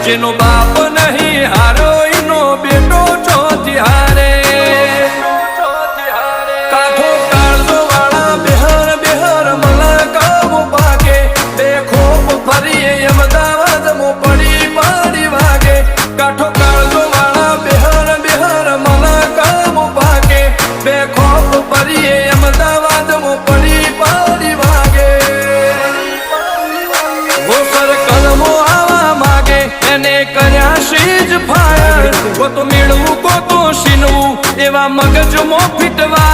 જેનો બાપ નહીં હારો એનો બેટો ચોથી હારે કાઠો કાળજો વાળા બેહર બેહર મલકાવો પાકે બે ખોપ ફરીએ અમદાવાદ મો પડી પડી વાગે કાઠો કાળજો વાળા બેહર બેહર મલકાવો પાકે બે ખોપ ફરીએ અમદાવાદ મો પડી પડી વાગે ગોસર કલમો આવા માગે એને કર્યા શીજ ફાયર કો તો મેળવું કો તો શીનવું એવા મગજમો ફીટવા